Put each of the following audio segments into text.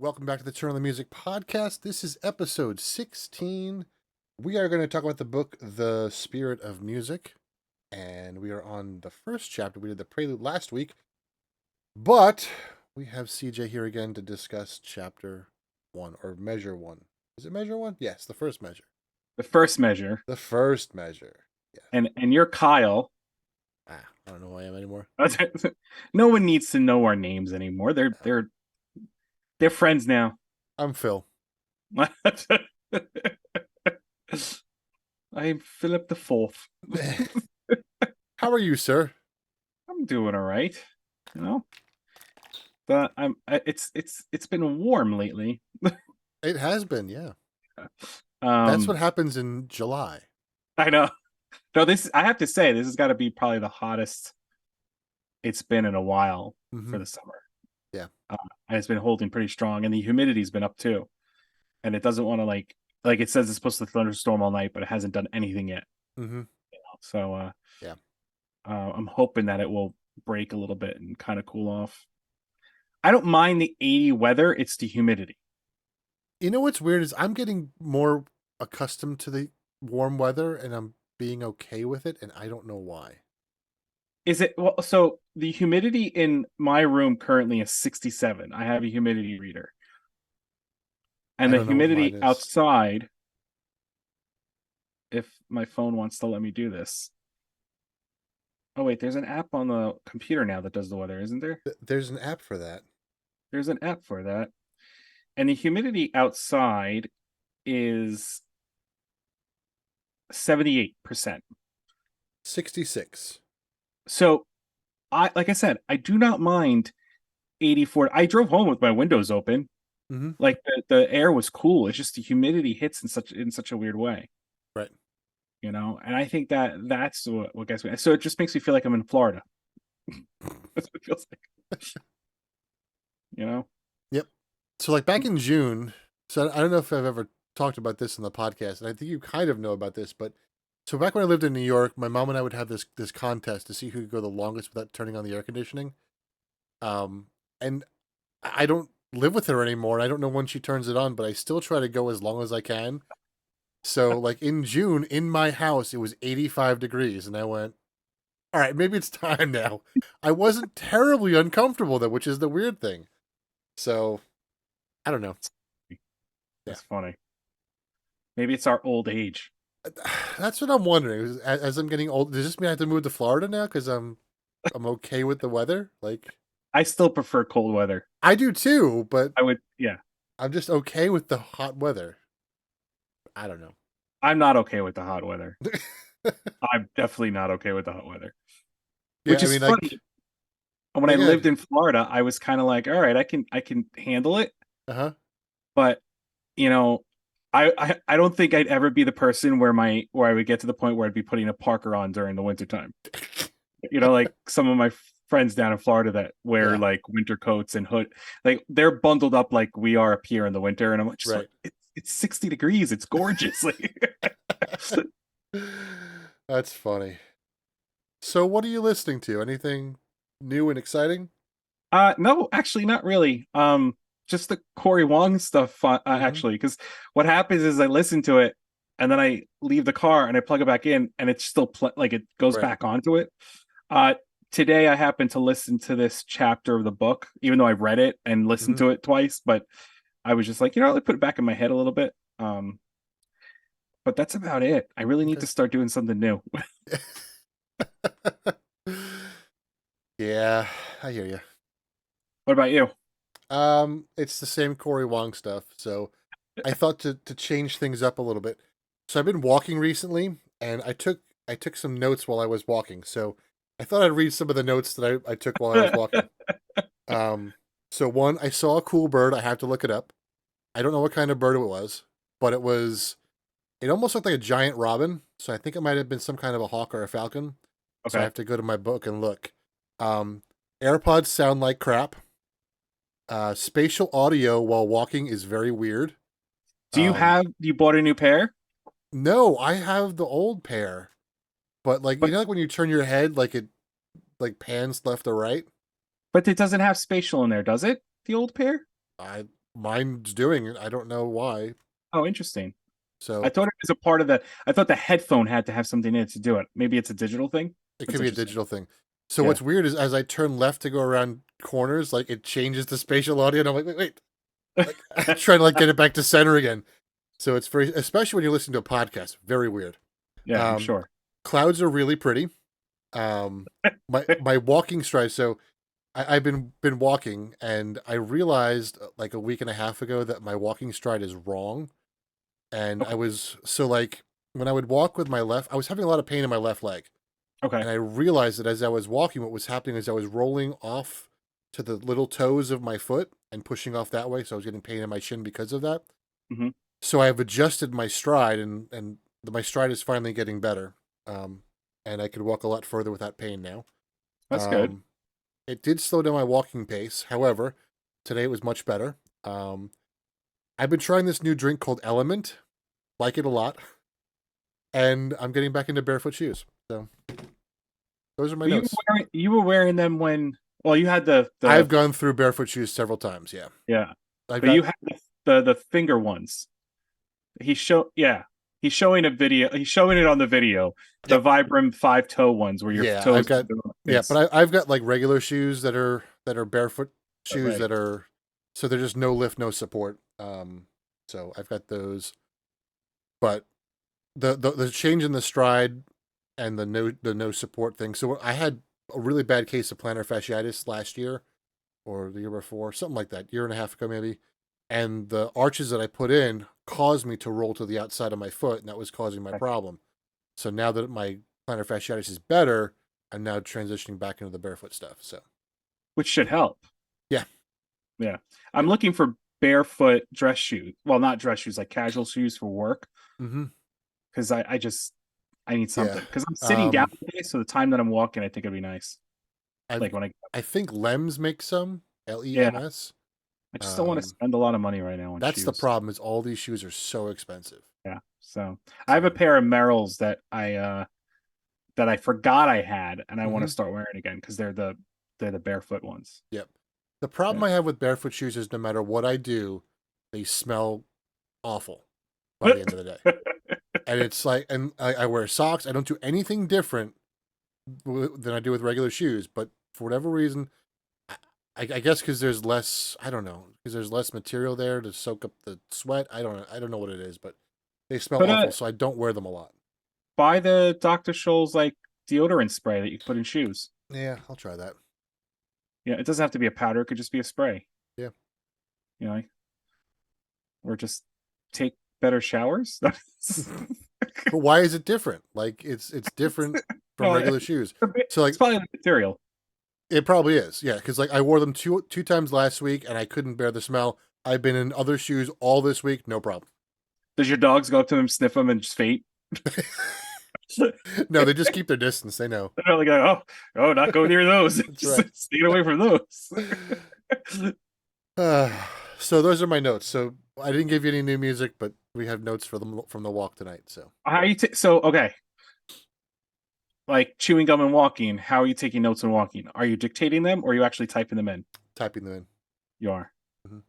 Welcome back to the Turn on the Music podcast. This is episode 16. We are going to talk about the book The Spirit of Music, and we are on the first chapter. We did the prelude last week, but we have CJ here again to discuss chapter 1, or measure 1. Is it measure 1? Yes, the first measure. The first measure. The first measure. Yeah. And you're Kyle. I don't know who I am anymore. No one needs to know our names anymore. They're friends now. I'm Phil. I'm Philip the Fourth. How are you, sir? I'm doing all right. You know, it's been warm lately. It has been, yeah. That's Um, what happens in July. I know. No, I have to say, this has got to be probably the hottest it's been in a while for the summer. Yeah. And it's been holding pretty strong, and the humidity's been up too. And it doesn't want to like it says it's supposed to thunderstorm all night, but it hasn't done anything yet. Mm-hmm. So yeah, I'm hoping that it will break a little bit and kind of cool off. I don't mind the 80 weather; it's the humidity. You know what's weird is I'm getting more accustomed to the warm weather and I'm being okay with it, and I don't know why. Is it well? So the humidity in my room currently is 67. I have a humidity reader, I and the don't know what mine humidity is. outside. If my phone wants to let me do this. Oh wait, there's an app on the computer now that does the weather, isn't there? There's an app for that. There's an app for that. And the humidity outside is 78%. 66. So like I said, I do not mind 84. I drove home with my windows open. Mm-hmm. Like the air was cool. It's just the humidity hits in such a weird way. Right. You know, and I think that's what gets me. So it just makes me feel like I'm in Florida. That's what it feels like. You know? Yep. So like back in June, so I don't know if I've ever talked about this in the podcast, and I think you kind of know about this, but so back when I lived in New York, my mom and I would have this contest to see who could go the longest without turning on the air conditioning. And I don't live with her anymore. I don't know when she turns it on, but I still try to go as long as I can. So like in June in my house, it was 85 degrees, and I went, all right, maybe it's time now. I wasn't terribly uncomfortable though, which is the weird thing. So I don't know. Yeah. That's funny. Maybe it's our old age. That's what I'm wondering. As I'm getting old, does this mean I have to move to Florida now because I'm okay with the weather? Like I still prefer cold weather. I do too, but I would, yeah. I'm just okay with the hot weather. I don't know. I'm not okay with the hot weather. I'm definitely not okay with the hot weather. Yeah, Which I is mean, like, funny. When I lived again, in Florida, I was kind of like, all right, I can handle it. uh huh, But you know, I don't think I'd ever be the person where I would get to the point where I'd be putting a Parker on during the wintertime. You know, like some of my friends down in Florida that wear yeah, like winter coats and hood, like they're bundled up like we are up here in the winter, and I'm just like, right. it's 60 degrees, it's gorgeous. That's funny. So, what are you listening to? Anything new and exciting? No, actually, not really. Just the Corey Wong stuff, Mm-hmm. actually, because what happens is I listen to it and then I leave the car and I plug it back in and it's still like it goes Right. back onto it. Uh, Today I happened to listen to this chapter of the book, even though I've read it and listened Mm-hmm. to it twice, but I was just like, let put it back in my head a little bit. But that's about it. I really need Okay. to start doing something new. Yeah, I hear you. What about you? It's the same Corey Wong stuff. So I thought to change things up a little bit. So I've been walking recently, and I took some notes while I was walking. So I thought I'd read some of the notes that I took while I was walking. Um, so one, I saw a cool bird. I have to look it up. I don't know what kind of bird it was, but it almost looked like a giant robin. So I think it might have been some kind of a hawk or a falcon. So I Okay. have to go to my book and look. Um, AirPods sound like crap. Spatial audio while walking is very weird. Um, You bought a new pair? no, I have the old pair, but like But like when you turn your head, like it like pans left or right. But it doesn't have spatial in there, does it? The old pair? I mine's doing it. I don't know why. Oh, interesting. I So thought it was a part of the. I thought the headphone had to have something in it to do it. Maybe it's a digital thing. it That's could be a interesting. digital thing. So Yeah. what's weird is as I turn left to go around corners, like it changes the spatial audio, and I'm like, wait. Like I'm trying to like get it back to center again. So it's very, especially when you're listening to a podcast, very weird. Yeah, I'm Um, sure. Clouds are really pretty. My walking stride. So I've been walking, and I realized like a week and a half ago that my walking stride is wrong. And I Okay. was so like when I would walk with my left, I was having a lot of pain in my left leg, Okay. and I realized that as I was walking, what was happening is I was rolling off to the little toes of my foot and pushing off that way. So I was getting pain in my shin because of that. Hmm. So I've adjusted my stride, and my stride is finally getting better. And I could walk a lot further without pain now. That's good. Um, it did slow down my walking pace. However, today it was much better. Um, I've been trying this new drink called Element, like it a lot, and I'm getting back into barefoot shoes. So those are my But notes. you were wearing them when. Well, you had I've the gone through barefoot shoes several times. Yeah, yeah, I've but got you had the finger ones. Yeah, he's showing a video. He's showing it on the video. The yep, Vibram five toe ones where your yeah. toes I've got are on the yeah, face. but I've got like regular shoes that are barefoot shoes Right. that are so they're just no lift, no support. So I've got those, but the change in the stride and the no support thing. So I had a really bad case of plantar fasciitis last year or the year before, something like that, year and a half ago maybe. And the arches that I put in caused me to roll to the outside of my foot, and that was causing my Okay. problem. So now that my plantar fasciitis is better, I'm now transitioning back into the barefoot stuff. So Which should help. yeah, Yeah, I'm yep, looking for barefoot dress shoes. Well, not dress shoes, like casual shoes for work. mm-hmm. Because I need Yeah. something. Because I'm sitting down Um, today, so the time that I'm walking, I think it'd be nice. I've Like when I I think Lems makes some yeah, LEMS. I just don't want to Um, spend a lot of money right now on that's the shoes. problem is all these shoes are so expensive. Yeah, so I have a So pair of Merrells that I forgot I had, and I want to mm-hmm. start wearing again because they're the barefoot ones. Yep. The problem Yeah. I have with barefoot shoes is no matter what I do, they smell awful by the end of the day. And it's like, and I wear socks. I don't do anything different than I do with regular shoes. But for whatever reason, I guess because there's less, I don't know, because there's less material there to soak up the sweat. I don't know what it is, but they smell Put awful. a So I don't wear them a lot. buy the Dr. Scholl's like deodorant spray that you can put in shoes. Yeah, I'll try that. Yeah, it doesn't have to be a powder; it could just be a spray. Yeah. You know, or just take better showers. But why is it different? Like it's different from No, regular shoes. So it's like probably the material. it probably is. Yeah, because like I wore them two times last week and I couldn't bear the smell. I've been in other shoes all this week, no problem. Does your dogs go up to them, sniff them, and just faint? No, they just keep their distance. They know. They're like, oh, not go near those. That's Just right. stay away from those. Uh, so those are my notes. So I didn't give you any new music, but we have notes for them from the walk tonight. So How you so okay, like chewing gum and walking. How are you taking notes and walking? Are you dictating them, or are you actually typing them in? typing them in. You are, Mhm.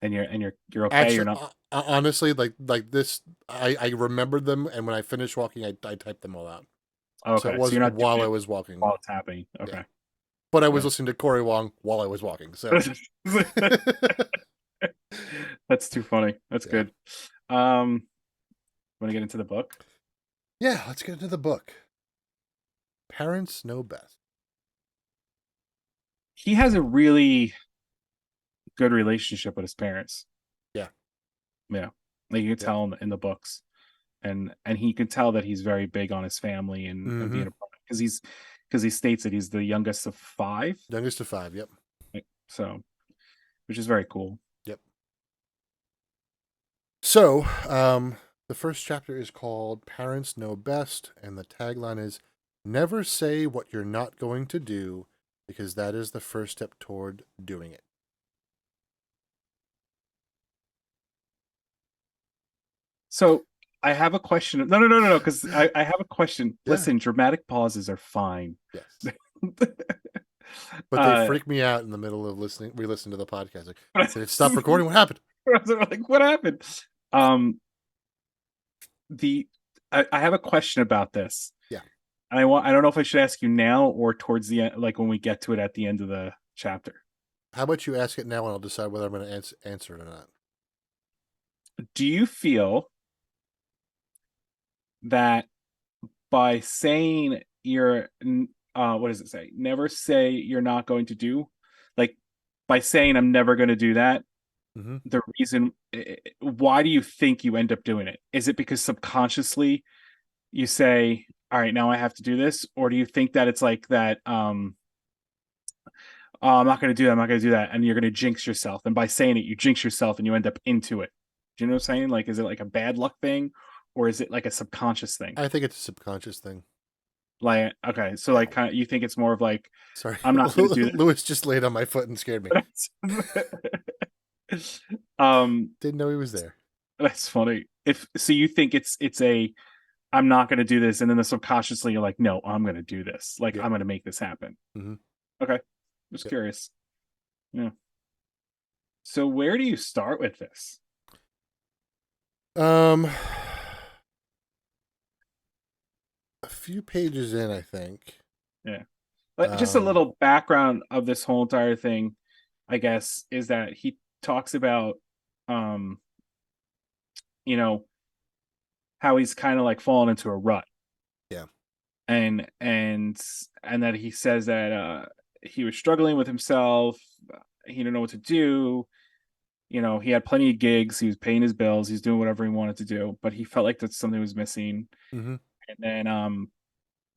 and you're okay. You're Actually, not honestly, like this, I remembered them, and when I finished walking, I typed them all out. So it okay. So you're wasn't not while doing I it was walking. while it's happening. Yeah, Okay. but I was Yeah. listening to Corey Wong while I was walking. So That's too funny. That's yeah, good. Want to get into the book? yeah. Let's get into the book. Parents know best. He has a really good relationship with his parents. Yeah. Yeah, like you can Yep. tell in the books, and he can tell that he's very big on his family and Mm-hmm. being a part because he states that he's the youngest of five, Youngest of five. Yep. like, so which is very cool. Yep. So, the first chapter is called Parents Know Best, and the tagline is Never say what you're not going to do because that is the first step toward doing it. So I have a question. No, because I have a question. Yeah. Listen, dramatic pauses are fine. Yes. But they uh, freak me out in the middle of listening. We listen to the podcast. Like, but did it stop recording? What happened? like, what happened? Um, the I have a question about this. Yeah. And I don't know if I should ask you now or towards the end, like when we get to it at the end of the chapter. How about you ask it now, and I'll decide whether I'm going to answer it or not. Do you feel that by saying you're what does it say? Never say you're not going to do, like by saying I'm never going to do that, Mm-hmm. the reason why do you think you end up doing it? Is it because subconsciously you say, all right, now I have to do this, or do you think that it's like that oh, I'm not going to do that, I'm not going to do that, and you're going to jinx yourself, and by saying it you jinx yourself and you end up into it? Do you know what I'm saying? Like, is it like a bad luck thing, or is it like a subconscious thing? I think it's a subconscious thing. Like, okay, so Yeah. like kind of, you think it's more of like, Sorry, I'm not going to do Lewis just laid on my foot and scared me. this. um Didn't know he was there. that's funny. If so, you think it's a, I'm not going to do this, and then the subconsciously you're like, no, I'm going to do this, like Yep. I'm going to make this happen. Mm-hmm. Okay, just Yep. curious. Yeah. So where do you start with this? Um, a few pages in, I think. Yeah, but just a Um, little background of this whole entire thing, I guess, is that he talks about um you know how he's kind of like fallen into a rut, yeah. and that he says that he was struggling with himself, he didn't know what to do. He had plenty of gigs, he was paying his bills, he's doing whatever he wanted to do, but he felt like that something was missing. Mm-hmm. And then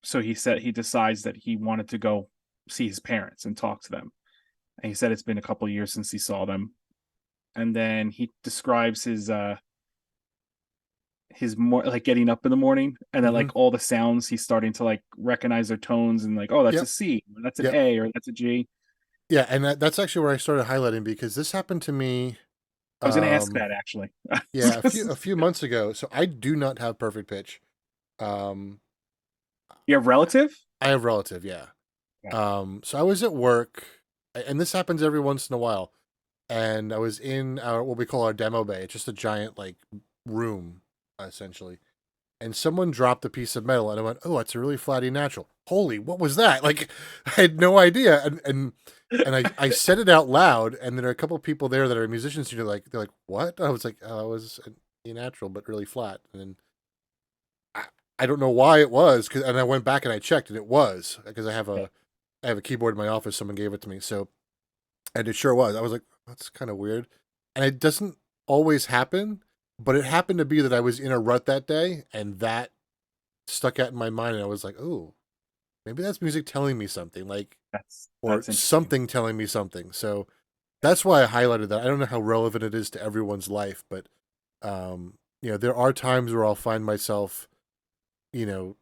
so he said he decides that he wanted to go see his parents and talk to them, and he said it's been a couple of years since he saw them. And then he describes his more like getting up in the morning, and then Mm-hmm. like all the sounds he's starting to like recognize their tones, and like, oh, that's a Yep. C, or that's an Yep. A, or that's a G. Yeah, and that's actually where I started highlighting because this happened to me. I was going to ask Um, that actually. yeah, a few months ago. So I do not have perfect pitch. Um, You have relative? I have relative. Yeah. Yeah. So I was at work, and this happens every once in a while. And I was in our what we call our demo bay. It's just a giant like room, essentially. And someone dropped a piece of metal, and I went, "Oh, it's a really flatty natural. Holy, what was that?" Like, I had no idea, and I said it out loud, and there are a couple of people there that are musicians who are like, they're like, "What?" I was like, "Oh, it was a natural, but really flat." And then I, I don't know why it was, and I went back and I checked, and it was because Yeah. I have a keyboard in my office. Someone gave it to me, so and it sure was. I was like, "That's kind of weird," and it doesn't always happen, but it happened to be that I was in a rut that day, and that stuck out in my mind, and I was like, "Oh, maybe that's music telling me something, like, or That's interesting. something telling me something." So that's why I highlighted that. I don't know how relevant it is to everyone's life, but there are times where I'll find myself, you know,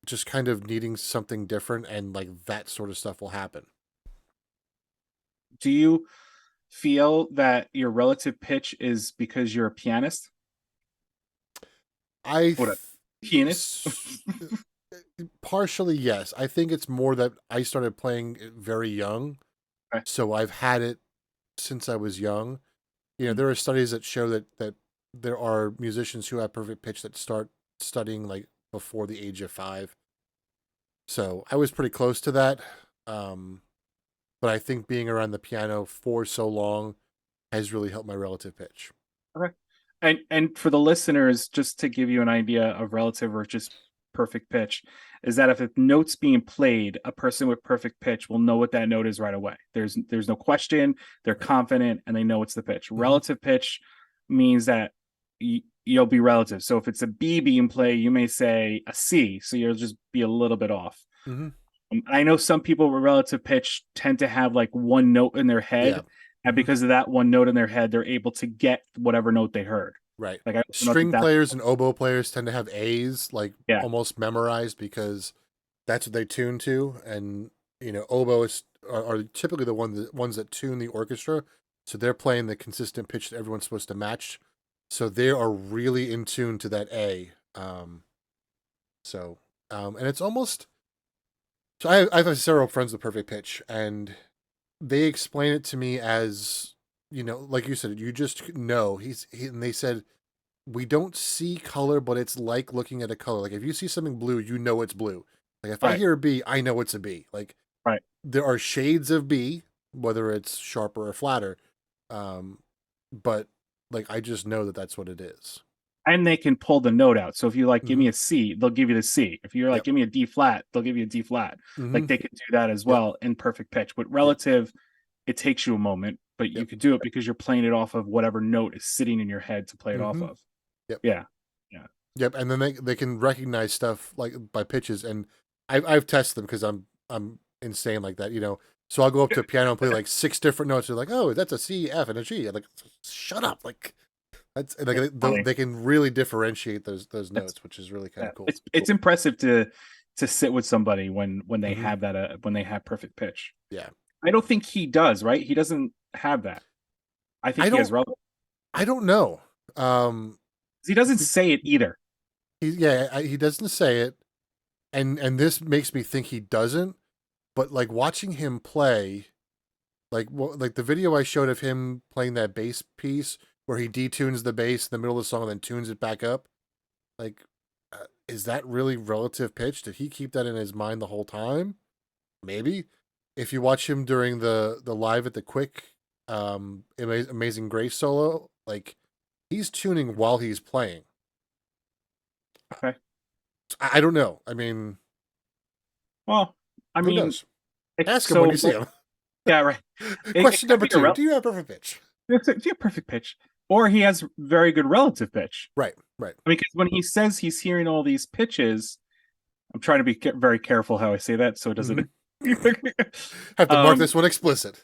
just kind of needing something different, and like that sort of stuff will happen. Do you feel that your relative pitch is because you're a pianist I or a th- pianist? s- partially yes. I think it's more that I started playing it very young, Okay. so I've had it since I was young. Mm. There are studies that show that there are musicians who have perfect pitch that start studying like before the age of 5. So I was pretty close to that. Um, but I think being around the piano for so long has really helped my relative pitch. Okay. And for the listeners, just to give you an idea of relative or just perfect pitch, is that if a note's being played, a person with perfect pitch will know what that note is right away. There's no question. They're Right. confident and they know it's the pitch. Mm-hmm. Relative pitch means that you'll be relative. So if it's a B being played, you may say a C. So you'll just be a little bit off. Mm-hmm. I know some people with relative pitch tend to have like one note in their Yeah. head, and Mm-hmm. because of that one note in their head, they're able to get whatever note they heard. Right. Like I also know that String that's players and oboe players tend to have A's like yeah, almost memorized because that's what they tune to. And oboists are typically the ones that tune the orchestra, so they're playing the consistent pitch that everyone's supposed to match. So they are really in tune to that A. And it's almost so. I have several friends with perfect pitch, and they explain it to me as, like you said, you just know and they said we don't see color, but it's like looking at a color. Like if you see something blue, you know it's blue. Like if I Right, hear a B, I know it's a B. Like right. there are shades of B, whether it's sharper or flatter. Um, but like I just know that that's what it is. And they can pull the note out. So if you like, give Mm-hmm. me a C, they'll give you the C. If you're like, Yep. give me a D flat, they'll give you a D flat. Mm-hmm. Like they could do that as Yep. well in perfect pitch. But Yep. relative, it takes you a moment, but you Yep. could do it because you're playing it off of whatever note is sitting in your head to play it off Mm-hmm. of. Yep. Yeah. Yeah. Yep. And then they can recognize stuff like by pitches, and I've tested them because I'm insane like that. So I'll go up to a piano and play like six different notes. They're like, oh, that's a C, F, and a G. I'm like, shut up. Like that's like It's funny. they can really differentiate those It's notes, which is really kind yeah. of cool. It's impressive to sit with somebody when they Mm-hmm. have that when they have perfect pitch. Yeah. I don't think he does, right? He doesn't have that. I think I he has don't relevance. I don't know. He doesn't say it either. He doesn't say it, and this makes me think he doesn't. But like watching him play, like the video I showed of him playing that bass piece where he detunes the bass in the middle of the song and then tunes it back up. Like, is that really relative pitch? Did he keep that in his mind the whole time? Maybe. If you watch him during the live at the Quick, Amazing Grace solo, like he's tuning while he's playing. Okay. I don't know. I mean, Well, I who mean, knows? Ask him when so you see him. yeah, right. It Question could number be two: do you have perfect pitch? it's a perfect pitch, or he has very good relative pitch. Right, right. I mean, because when he says he's hearing all these pitches, I'm trying to be very careful how I say that so it Mm-hmm. doesn't. Have to mark um, this one explicit.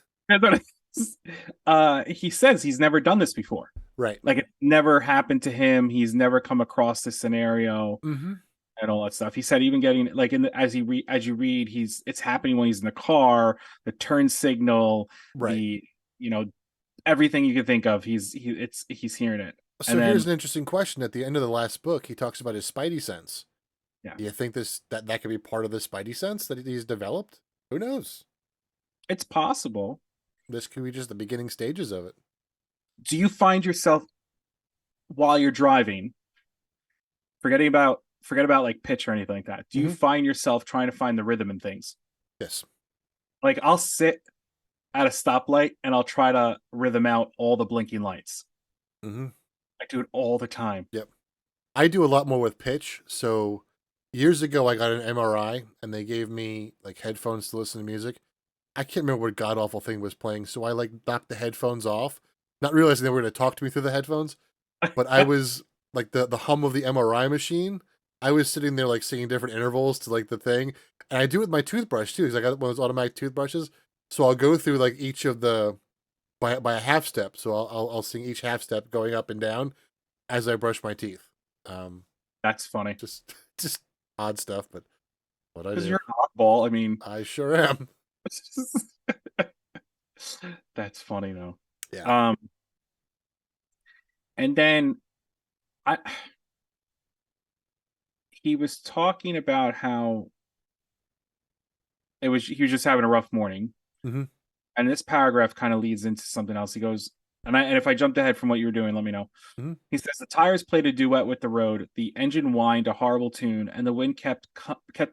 he says he's never done this before. Right. Like it never happened to him. He's never come across this scenario Mm-hmm. and all that stuff. He said even getting like as you read, it's happening when he's in the car, the turn signal, Right. the everything you can think of. He's hearing it, and So then here's an interesting question. At the end of the last book, he talks about his spidey sense. yeah, Do you think that could be part of the spidey sense that he's developed? Who knows? it's possible. This could be just the beginning stages of it. Do you find yourself while you're driving, forget about like pitch or anything like that? Do you Mm-hmm. find yourself trying to find the rhythm in things? Yes. Like I'll sit at a stoplight and I'll try to rhythm out all the blinking lights. Mm-hmm. I do it all the time. Yep. I do a lot more with pitch. So years ago, I got an MRI and they gave me like headphones to listen to music. I can't remember what god awful thing was playing, so I like knocked the headphones off, not realizing they were going to talk to me through the headphones. But I was like the hum of the MRI machine. I was sitting there like singing different intervals to like the thing, and I do it with my toothbrush too, because I got one of those automatic toothbrushes. So I'll go through like each of the by a half step. So I'll sing each half step going up and down as I brush my teeth. Um, That's funny just just odd stuff, but what I because do, you're an oddball. I mean, I sure am. that's funny though. Yeah. Um, and then I he was talking about how he was just having a rough morning. Mm-hmm. And this paragraph kind of leads into something else. He goes, and if I jumped ahead from what you were doing, let me know. Mm-hmm. He says the tires played a duet with the road, the engine whined a horrible tune, and the wind kept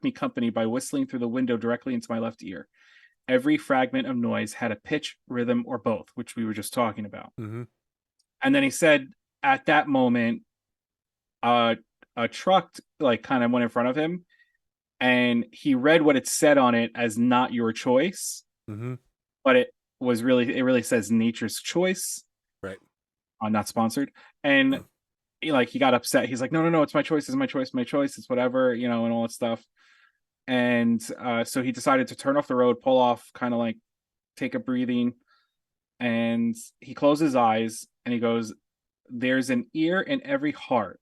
me company by whistling through the window directly into my left ear. Every fragment of noise had a pitch, rhythm, or both, which we were just talking about. Mm-hmm. And then he said at that moment, uh, a truck like kind of went in front of him, and he read what it said on it as "not your choice," Mm-hmm. but it really says "nature's choice." Right. Not sponsored, and he got upset. He's like, "No, no, no! It's my choice. It's my choice. My choice. It's whatever, and all that stuff." And so he decided to turn off the road, pull off, kind of like take a breathing, and he closed his eyes and he goes, "There's an ear in every heart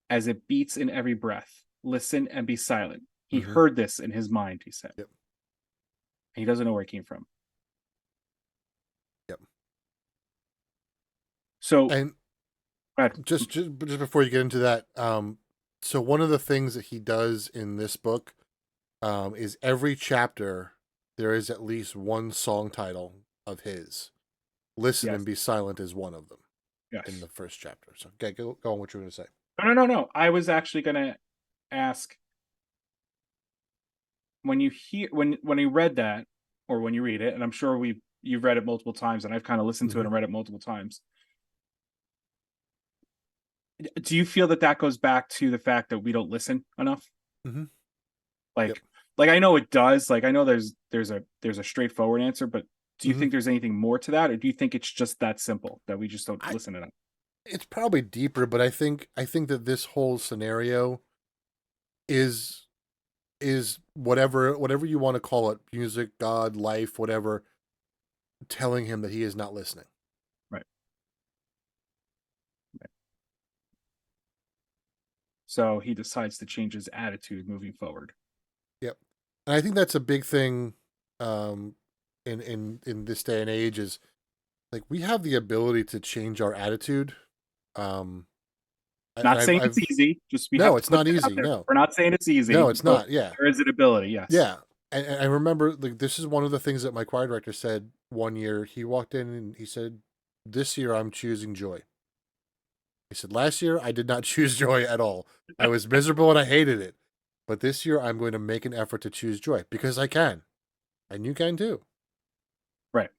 as it beats in every breath. Listen and be silent." He Mm-hmm. heard this in his mind, he said. Yep. He doesn't know where it came from. Yep. So, And just before you get into that, so one of the things that he does in this book, is every chapter there is at least one song title of his. Listen Yes. and Be Silent is one of them in Yes. the first chapter. So, okay, go on what you're going to say. No. I was actually gonna ask, when you hear when you read that, or when you read it, and I'm sure you've read it multiple times, and I've kind of listened to it Hmm. and read it multiple times. Do you feel that that goes back to the fact that we don't listen enough? Hmm. Yep. Like, I know it does. Like, I know there's a straightforward answer, but do you Hmm. think there's anything more to that, or do you think it's just that simple that we just don't I listen enough? It's probably deeper, but I think that this whole scenario is whatever you want to call it, music, God, life, whatever, telling him that he is not listening. Right. Right. So he decides to change his attitude moving forward. Yep. And I think that's a big thing um in this day and age is like we have the ability to change our attitude. Um and Not I've saying it's I've easy. Just we have No, to it's put not that out easy. there. No. We're not saying it's No, easy, it's but not. Yeah. there is an ability. Yes. Yeah. And I remember like this is one of the things that my choir director said one year. He walked in and he said, "This year I'm choosing joy." He said, "Last year I did not choose joy at all. I was miserable and I hated it. But this year I'm going to make an effort to choose joy because I can. And you can too." Right.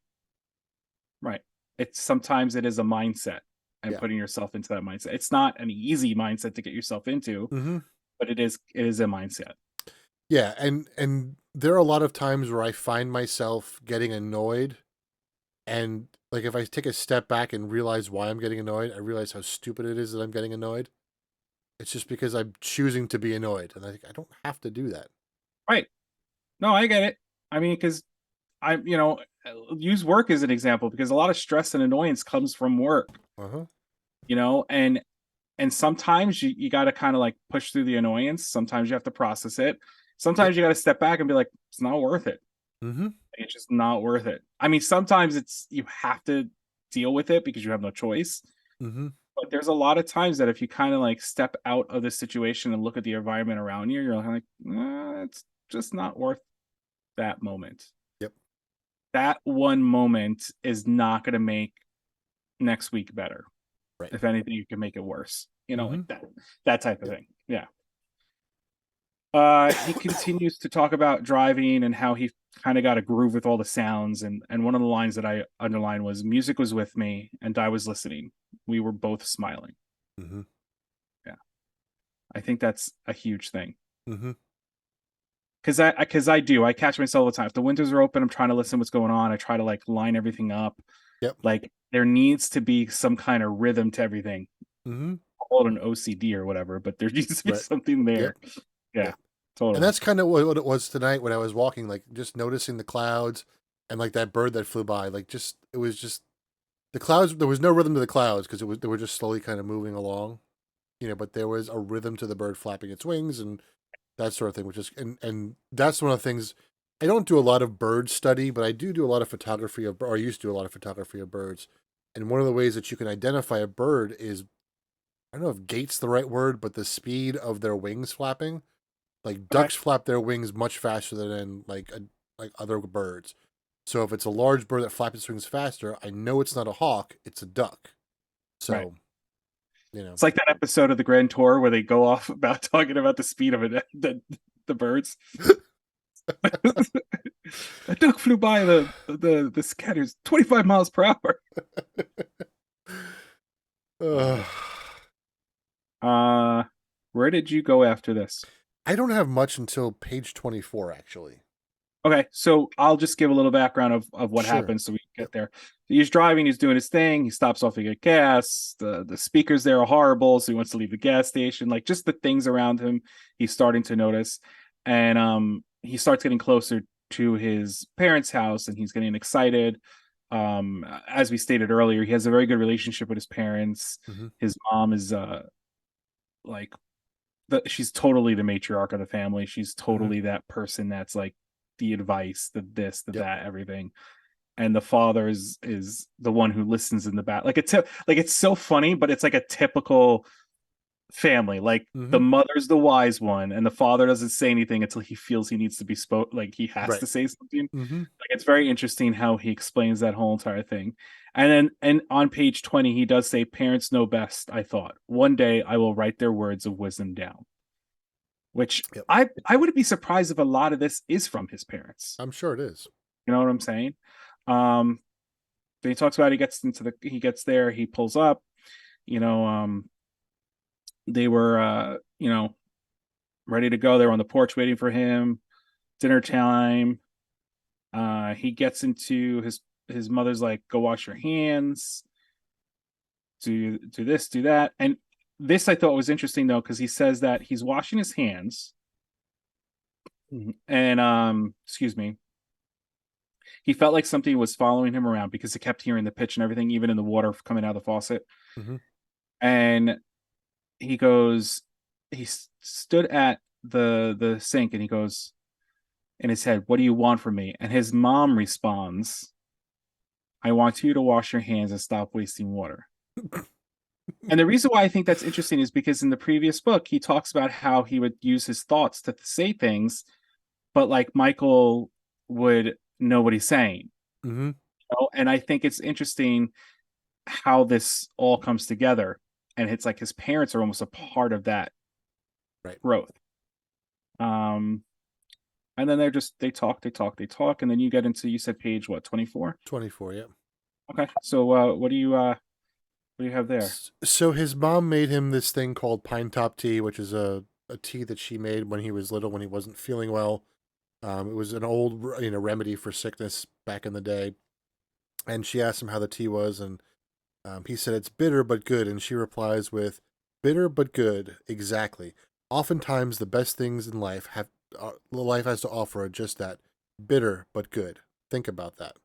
Right. It's sometimes it is a mindset, and Yeah. putting yourself into that mindset. It's not an easy mindset to get yourself into, Hmm. but it is a mindset. Yeah, and there are a lot of times where I find myself getting annoyed, and like if I take a step back and realize why I'm getting annoyed, I realize how stupid it is that I'm getting annoyed. It's just because I'm choosing to be annoyed, and I think I don't have to do that. Right. No, I get it. I mean, because use work as an example, because a lot of stress and annoyance comes from work, Uh huh. and sometimes you got to kind of like push through the annoyance. Sometimes you have to process it. Yep. Sometimes you got to step back and be like, it's not worth it. Mm-hmm. It's just not worth it. I mean, sometimes you have to deal with it because you have no choice. Mm-hmm. But there's a lot of times that if you kind of like step out of the situation and look at the environment around you, you're like, it's just not worth that moment. Yep. That one moment is not going to make next week better. Right. If anything, you can make it worse. Mm-hmm. Like that type of Yep. thing. Yeah. He continues to talk about driving and how he kind of got a groove with all the sounds. And one of the lines that I underlined was, music was with me and I was listening. We were both smiling. Mm-hmm. Yeah. I think that's a huge thing. Mm-hmm. I catch myself all the time. If the windows are open, I'm trying to listen to what's going on. I try to like line everything up. Yep. Like there needs to be some kind of rhythm to everything. Mm-hmm. Call it an OCD or whatever, but there needs to be Right. something Yep. there. Yeah, Yep. And totally. that's kind of what it was tonight when I was walking, like just noticing the clouds and like that bird that flew by. Like just it was just the clouds. There was no rhythm to the clouds because they were just slowly kind of moving along. But there was a rhythm to the bird flapping its wings and that sort of thing, which is and that's one of the things. I don't do a lot of bird study, but I do a lot of photography of, or I used to do a lot of photography of birds. And one of the ways that you can identify a bird is, I don't know if gait's the right word, but the speed of their wings flapping. Like Okay. ducks flap their wings much faster than like other birds. So if it's a large bird that flaps its wings faster, I know it's not a hawk, it's a duck. Right. So, you know. It's like that episode of the Grand Tour where they go off about talking about the speed of it, the birds. A duck flew by the scatters 25 miles per hour. Ugh. Uh, where did you go after this? I don't have much until page 24, actually. Okay, so I'll just give a little background of what Sure. happens so we can Yep. get there. He's driving, he's doing his thing, he stops off to get gas. The speakers there are horrible, so he wants to leave the gas station. Like just the things around him, he's starting to notice. And he starts getting closer to his parents' house and he's getting excited. As we stated earlier, he has a very good relationship with his parents. Mm-hmm. His mom is like she's totally the matriarch of the family. She's Mm-hmm. totally that person that's like the advice, the this, the Yep. that, everything. And the father is the one who listens in the back. Like it's so funny, but it's like a typical family. Like the Mm-hmm. mother's the wise one, and the father doesn't say anything until he feels he needs to be like he has Right. to say something. Mm-hmm. Like it's very interesting how he explains that whole entire thing. And on page 20, he does say, "Parents know best, I thought. One day I will write their words of wisdom down." Which Yep. I wouldn't be surprised if a lot of this is from his parents. I'm sure it is. You know what I'm saying? Um, then he talks about he gets there, he pulls up, you know, they were ready to go. They were on the porch waiting for him. Dinner time. He gets into his mother's like, go wash your hands, do this, do that. And this I thought was interesting though, because he says that he's washing his hands and excuse me, he felt like something was following him around because he kept hearing the pitch and everything, even in the water coming out of the faucet. Mm-hmm. And he goes, he stood at the sink and he goes in his head, "What do you want from me?" And his mom responds, "I want you to wash your hands and stop wasting water." And the reason why I think that's interesting is because in the previous book, he talks about how he would use his thoughts to say things, but like Michael would know what he's saying. Mm-hmm. You know? And I think it's interesting how this all comes together. And it's like his parents are almost a part of that Right. growth. Um, and then they talk, and then you get into, you said page what, 24? 24. Yeah. Okay. So what do you have there? So his mom made him this thing called pine top tea, which is a tea that she made when he was little, when he wasn't feeling well. It was an old, remedy for sickness back in the day. And she asked him how the tea was, and he said it's bitter but good. And she replies with, "Bitter but good, exactly. Oftentimes, the best things in life has to offer are just that, bitter but good. Think about that."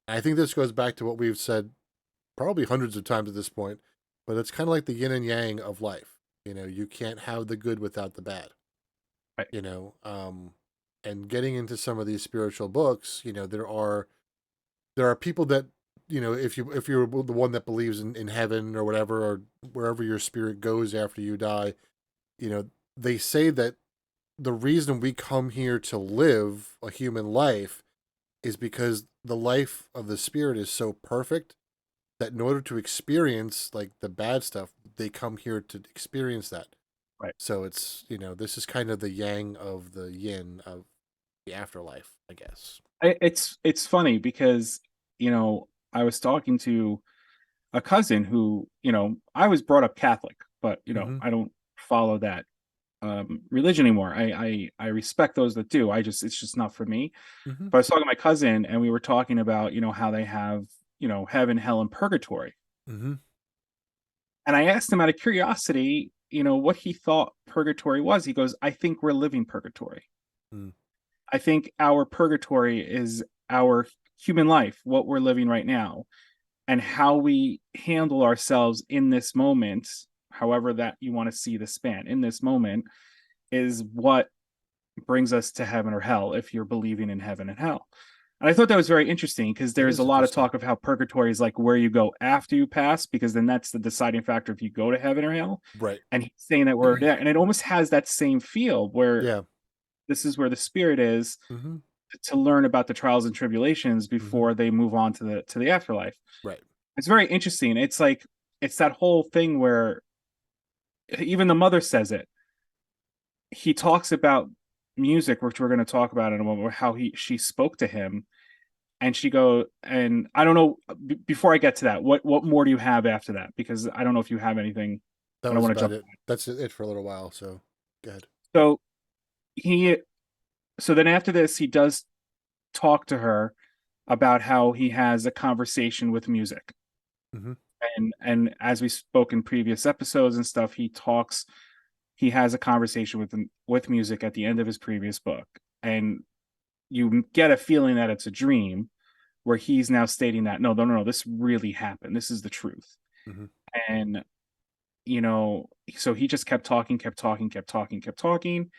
And I think this goes back to what we've said probably hundreds of times at this point, but it's kind of like the yin and yang of life. You can't have the good without the bad. Right. You know, and getting into some of these spiritual books, there are people that, if you're the one that believes in heaven or whatever, or wherever your spirit goes after you die, you know they say that the reason we come here to live a human life is because the life of the spirit is so perfect that in order to experience like the bad stuff, they come here to experience that. Right. So it's, this is kind of the yang of the yin of the afterlife, I guess. It's funny because I was talking to a cousin who, I was brought up Catholic, but Mm-hmm. I don't follow that religion anymore. I respect those that do. It's just not for me. Mm-hmm. But I was talking to my cousin, and we were talking about how they have heaven, hell, and purgatory. Mm-hmm. And I asked him out of curiosity, what he thought purgatory was. He goes, "I think we're living purgatory. Mm. I think our purgatory is our human life, what we're living right now, and how we handle ourselves in this moment, however that you want to see the span in this moment, is what brings us to heaven or hell, if you're believing in heaven and hell." And I thought that was very interesting because That there's a is lot of interesting. talk of how purgatory is like where you go after you pass, because then that's the deciding factor if you go to heaven or hell. Right. And he's saying that we're there. And it almost has that same feel where Yeah. this is where the spirit is Mm-hmm. to learn about the trials and tribulations Mm-hmm. before they move on to the afterlife. Right. It's very interesting. It's like it's that whole thing where even the mother says it. He talks about music, which we're going to talk about in a moment, how she spoke to him, and she go, and I don't know. Before I get to that, what more do you have after that? Because I don't know if you have anything. That I don't was want to about jump. it. That's it for a little while. So go ahead. So he, so then after this, he does talk to her about how he has a conversation with music, Mm-hmm. and as we spoke in previous episodes and stuff, he has a conversation with music at the end of his previous book, and you get a feeling that it's a dream, where he's now stating that no, this really happened, this is the truth. Mm-hmm. And so he just kept talking, kept talking, kept talking, kept talking.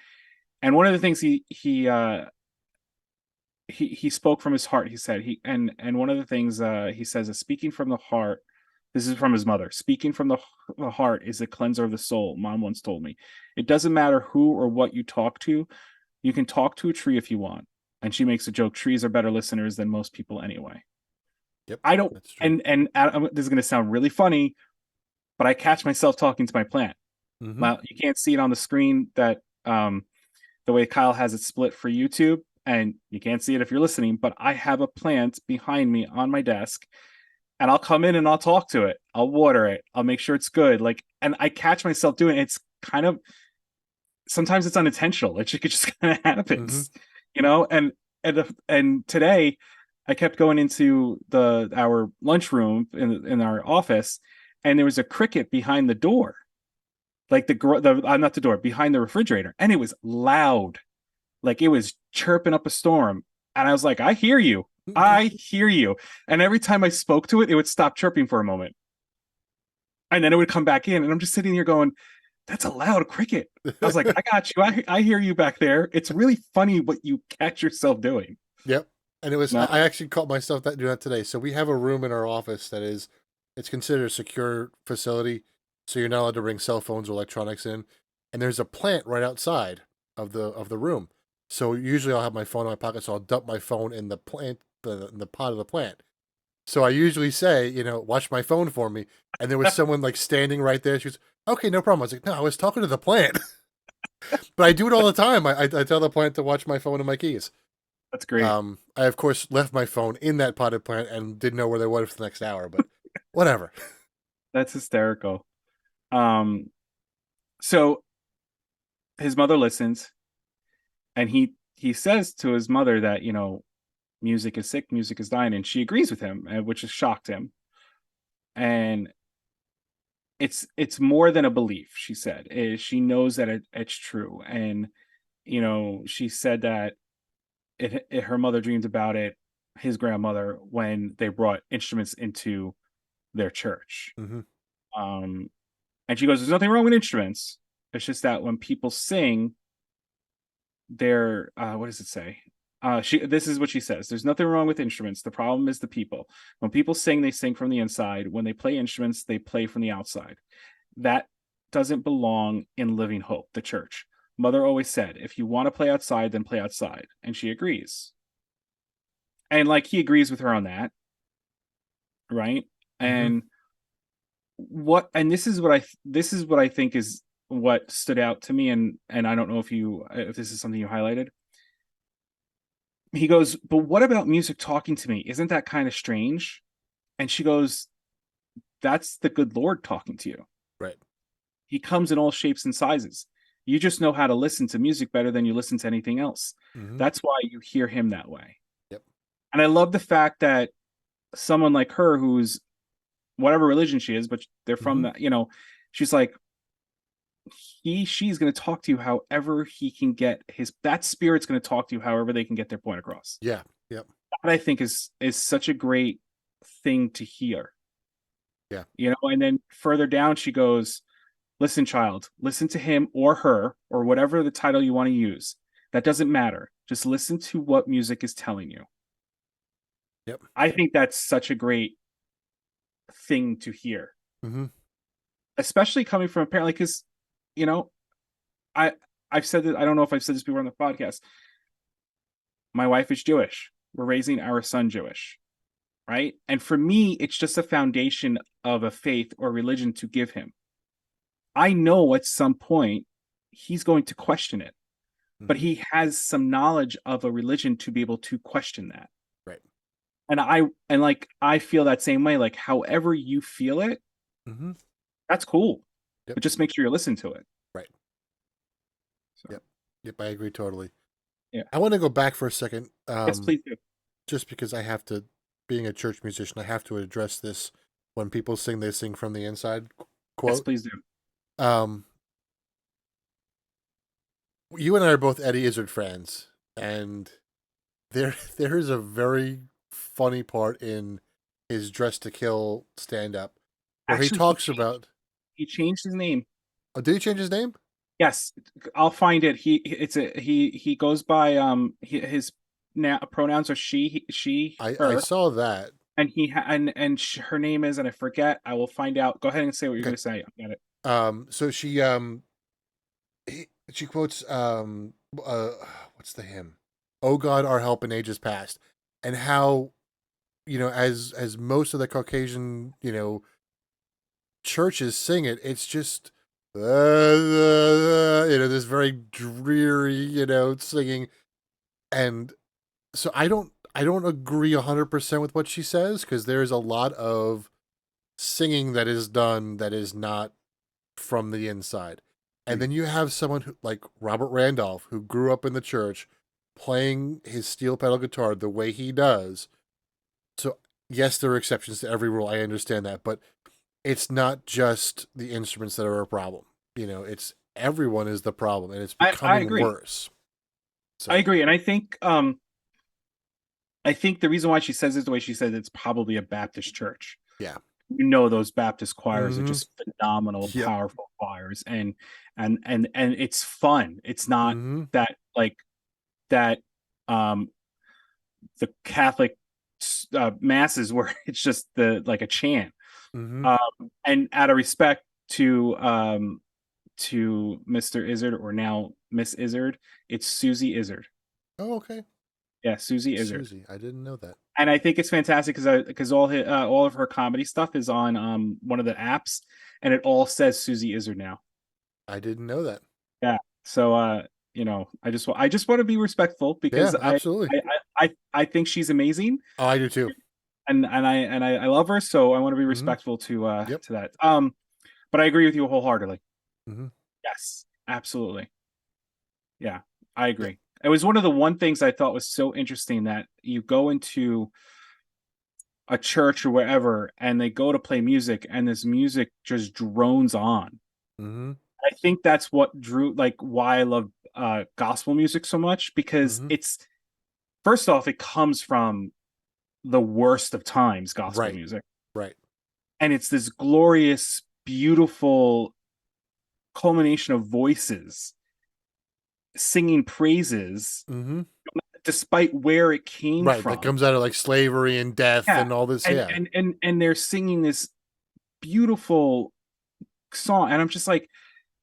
And one of the things he spoke from his heart. He said, he and one of the things he says is, speaking from the heart, This is from his mother. Speaking from the heart is the cleanser of the soul, Mom once told me. It doesn't matter who or what you talk to. You can talk to a tree if you want. And she makes a joke. Trees are better listeners than most people anyway. Yep, I don't, that's true. and this is going to sound really funny, but I catch myself talking to my plant. Mm-hmm. Well, you can't see it on the screen that the way Kyle has it split for YouTube, and you can't see it if you're listening, but I have a plant behind me on my desk, and I'll come in and I'll talk to it. I'll water it. I'll make sure it's good. Like, and I catch myself doing it. It's kind of sometimes it's unintentional. It just kind of Mm-hmm. happens, you know. And today, I kept going into the our lunchroom in our office, and there was a cricket behind the door, like the not the door, behind the refrigerator, and it was loud, like it was chirping up a storm. And I was like, I hear you. I hear you. And every time I spoke to it, it would stop chirping for a moment. And then it would come back in. And I'm just sitting here going, that's a loud cricket. I was like, I got you. I hear you back there. It's really funny what you catch yourself doing. Yep. And it was No, I actually caught myself doing that today. So we have a room in our office that is it's considered a secure facility, so you're not allowed to bring cell phones or electronics in. And there's a plant right outside of the room. So usually I'll have my phone in my pocket, so I'll dump my phone in the plant in the pot of the plant. So I usually say, watch my phone for me. And there was someone like standing right there. She was, okay, no problem. I was like, no, I was talking to the plant. But I do it all the time. I tell the plant to watch my phone and my keys. that's great. I of course left my phone in that potted plant and didn't know where they was for the next hour, but whatever. That's hysterical. Um, so his mother listens, and he says to his mother that music is sick, music is dying, and she agrees with him, which has shocked him. And it's more than a belief, she said. She knows that it's true. And she said that her mother dreamed about it, his grandmother, when they brought instruments into their church. Mm-hmm. um and she goes, there's nothing wrong with instruments. It's just that when people sing, they're what does it say? This is what she says: there's nothing wrong with instruments, the problem is the people. When people sing, they sing from the inside. When they play instruments, they play from the outside. That doesn't belong in Living Hope, the church. Mother always said, if you want to play outside, then play outside. And she agrees. And like he agrees with her on that, right? Mm-hmm. And this is what I think is what stood out to me. And I don't know if this is something you highlighted. He goes, but what about music talking to me? Isn't that kind of strange? And she goes, that's the good Lord talking to you. Right. He comes in all shapes and sizes. You just know how to listen to music better than you listen to anything else. Mm-hmm. That's why you hear him that way. Yep. And I love the fact that someone like her, who's whatever religion she is, but they're from Mm-hmm. she's like, she's going to talk to you however he can get that spirit's going to talk to you however they can get their point across. Yeah. Yep. That I think is such a great thing to hear. Yeah. And then further down she goes, listen, child, listen to him or her or whatever the title you want to use. That doesn't matter. Just listen to what music is telling you. Yep. I think that's such a great thing to hear. Mm-hmm. Especially coming from apparently, because I I've said that, I don't know if I've said this before on the podcast. My wife is Jewish. We're raising our son Jewish, right? And for me, it's just a foundation of a faith or religion to give him. I know at some point he's going to question it, but Mm-hmm. he has some knowledge of a religion to be able to question that. Right. And I feel that same way. Like, however you feel it, Mm-hmm. that's cool. Yep. But just make sure you listen to it. Right. So, Yep. Yep. I agree totally. yeah. I want to go back for a second. Yes, please do. Just because I have to, being a church musician, I have to address this. When people sing, they sing from the inside. Yes, Quote. please do. Um, you and I are both Eddie Izzard fans, and there is a very funny part in his Dress to Kill stand up where he Actually, talks about. he changed his name. Oh, did he change his name? Yes, I'll find it. He goes by his now pronouns are she, I her. saw that. and her name is, and I forget. I will find out. Go ahead and say what you're Okay. going to say. I get it. So she quotes uh what's the hymn? Oh God, our help in ages past. And how, as most of the Caucasian, churches sing it, it's just this very dreary, singing. And so I don't agree 100% with what she says, because there's a lot of singing that is done that is not from the inside. And Agreed. then you have someone like Robert Randolph, who grew up in the church playing his steel pedal guitar the way he does. So, yes, there are exceptions to every rule. I understand that. But it's not just the instruments that are a problem. It's everyone is the problem, and it's I becoming agree. worse. I So, agree, and I think the reason why she says it the way she says it's probably a Baptist church. yeah. Those Baptist choirs are Mm-hmm. just phenomenal, Yep. powerful choirs, and it's fun. It's not Mm-hmm. that like that um the Catholic masses where it's just the like a chant. Mm-hmm. Um, and out of respect to Mr. Izzard, or now Miss Izzard, it's Susie Izzard. Oh, okay. Yeah, Susie Izzard. Susie. I didn't know that. And I think it's fantastic because all of her comedy stuff is on one of the apps, and it all says Susie Izzard now. I didn't know that. Yeah. So I just want to be respectful Yeah, because absolutely. I think she's amazing, Oh, I do too. and I love her, so I want to be Mm-hmm. respectful Yep. to that. But I agree with you wholeheartedly. Mm-hmm. Yes, absolutely. Yeah, I Yep. agree. It was one of the one things I thought was so interesting, that you go into a church or wherever and they go to play music and this music just drones on. Mm-hmm. I think that's what drew like why I love gospel music so much, because Mm-hmm. it's first off, it comes from the worst of times, gospel Right. music. Right. And it's this glorious, beautiful culmination of voices singing praises Mm-hmm. despite where it came Right. That from. comes out of like slavery and death Yeah. and all this. And Yeah. they're singing this beautiful song. And I'm just like,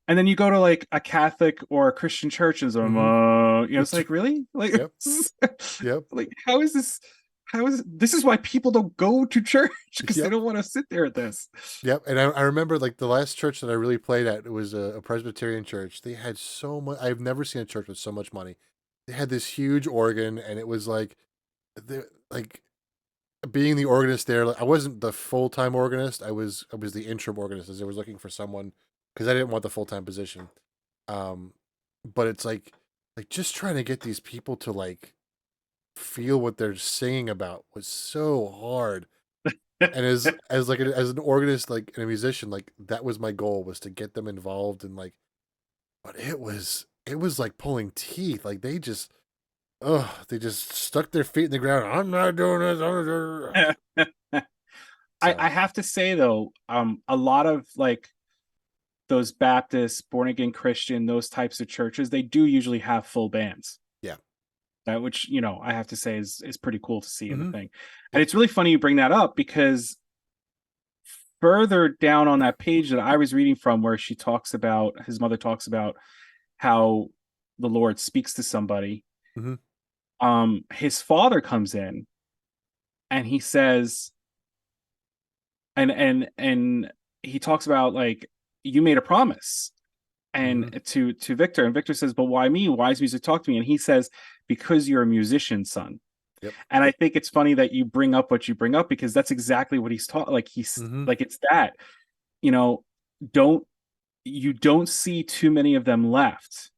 and then you go to like a Catholic or a Christian church and some, Mm-hmm. it's like, really? Like, Yep. Yep. like, how is this? How is this is why people don't go to church, because they Yep. don't want to sit there at this. Yep. And I remember like the last church that I really played at, it was a Presbyterian church. They had so much. I've never seen a church with so much money. They had this huge organ, and it was like being the organist there. Like, I wasn't the full time organist. I was the interim organist, as I was looking for someone, because I didn't want the full time position. Um, but it's like just trying to get these people to like feel what they're singing about was so hard. And as an organist, like, and a musician, like, that was my goal, was to get them involved, and like, but it was like pulling teeth. Like, they just stuck their feet in the ground. I'm not doing this. I'm not doing this. I So have to say though, a lot of like those Baptist, born again Christian, those types of churches, they do usually have full bands. yeah. That which I have to say is pretty cool to see in the Mm-hmm. thing. And Yep. it's really funny you bring that up, because further down on that page that I was reading from, where his mother talks about how the Lord speaks to somebody, Mm-hmm. his father comes in and he says, and he talks about like, you made a promise Mm-hmm. and to Victor, and Victor says, but why me? Why is music talk to me? And he says, because you're a musician, son. Yep. And I think it's funny that you bring up what you bring up, because that's exactly what he's taught. Like he's Mm-hmm. like, it's that, you know, don't you don't see too many of them left.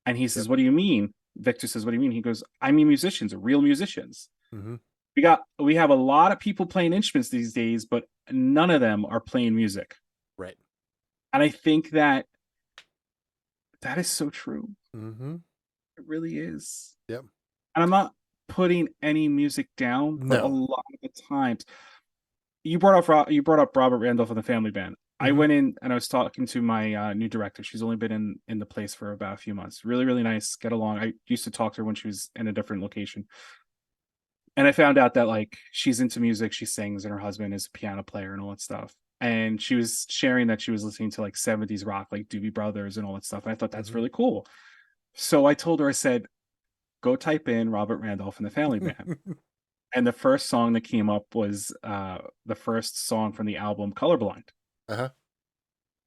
And he Yep. says, what do you mean? Victor says, what do you mean? He goes, I mean musicians, real musicians. Mm-hmm. We have a lot of people playing instruments these days, but none of them are playing music. Right. And I think that is so true. Mm-hmm. It really is. Yep. And I'm not putting any music down, but a No. lot of the times, you brought up Robert Randolph and the Family Band. I Mm-hmm. went in and I was talking to my new director. She's only been in the place for about a few months. Really, really nice. Get along. I used to talk to her when she was in a different location. And I found out that like she's into music, she sings, and her husband is a piano player and all that stuff. And she was sharing that she was listening to like 70s rock, like Doobie Brothers and all that stuff. And I thought that's Hmm. really cool. So I told her, I said, go type in Robert Randolph and the Family Band. And the first song that came up was the first song from the album Colorblind. Uh-huh.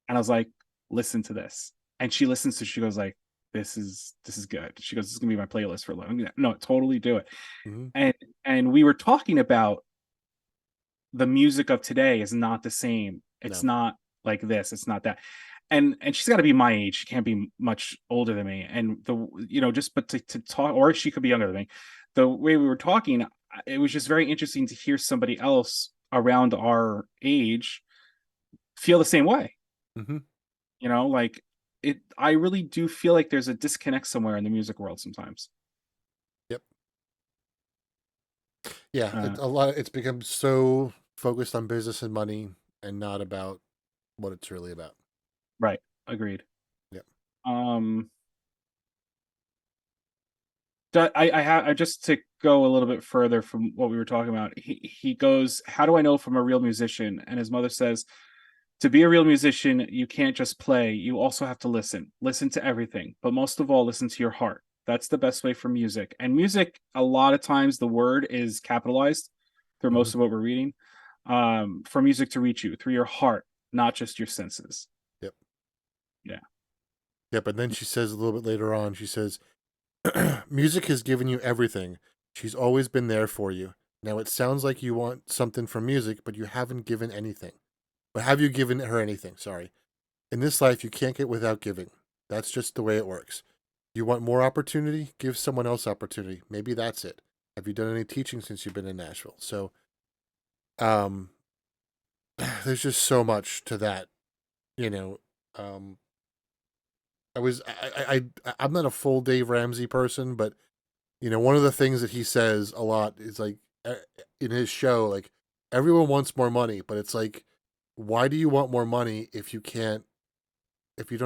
And I was like, listen to this. And she listens to, she goes like, this is good. She goes, this is gonna be my playlist for long. No, totally do it. Hmm. And and we were talking about the music of today is not the same. It's No. not like this. It's not that. And she's got to be my age. She can't be much older than me. And the just but to talk, or she could be younger than me. The way we were talking, it was just very interesting to hear somebody else around our age feel the same way. Hmm. Like it. I really do feel like there's a disconnect somewhere in the music world sometimes. Yep. Yeah, Uh, a lot. It's become so focused on business and money, and not about what it's really about. right. Agreed. Yep. Um, I have just to go a little bit further from what we were talking about. He goes, "How do I know if I'm a real musician?" And his mother says, "To be a real musician, you can't just play. You also have to listen. Listen to everything, but most of all, listen to your heart. That's the best way for music. And music, a lot of times, the word is capitalized through Hmm. most of what we're reading. For music to reach you through your heart, not just your senses." Yep. Yeah, Yep. And then she says a little bit later on, she says, music has given you everything. She's always been there for you. Now it sounds like you want something from music, but you haven't given anything. But have you given her anything? Sorry. In this life, you can't get without giving. That's just the way it works. You want more opportunity? Give someone else opportunity. Maybe that's it. Have you done any teaching since you've been in Nashville? So, um, there's just so much to that, you know. Um, I'm not a full Dave Ramsey person, but one of the things that he says a lot is like in his show, like everyone wants more money, but it's like, why do you want more money if you don't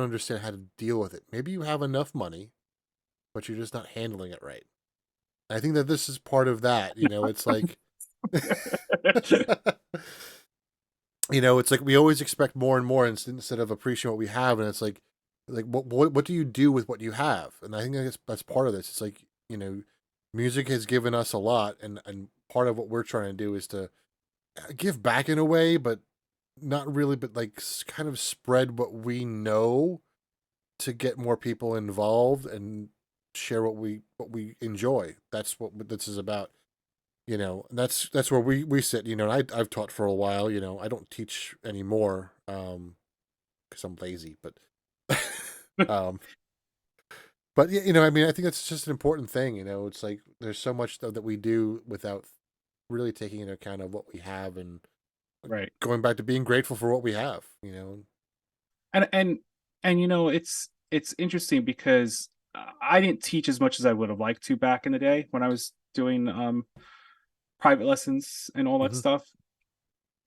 understand how to deal with it? Maybe you have enough money, but you're just not handling it right. I think that this is part of that. It's like, it's like we always expect more and more instead of appreciating what we have, and it's like what do you do with what you have? And I think that's part of this. It's like music has given us a lot, and part of what we're trying to do is to give back in a way, but not really, but like kind of spread what we know to get more people involved and share what we enjoy. That's what this is about. And that's where we sit. And I've taught for a while. I don't teach anymore because I'm lazy, but um, but yeah, I mean, I think that's just an important thing. It's like there's so much stuff that we do without really taking into account of what we have and right. going back to being grateful for what we have. And it's interesting because I didn't teach as much as I would have liked to back in the day when I was doing private lessons and all that Hmm. stuff.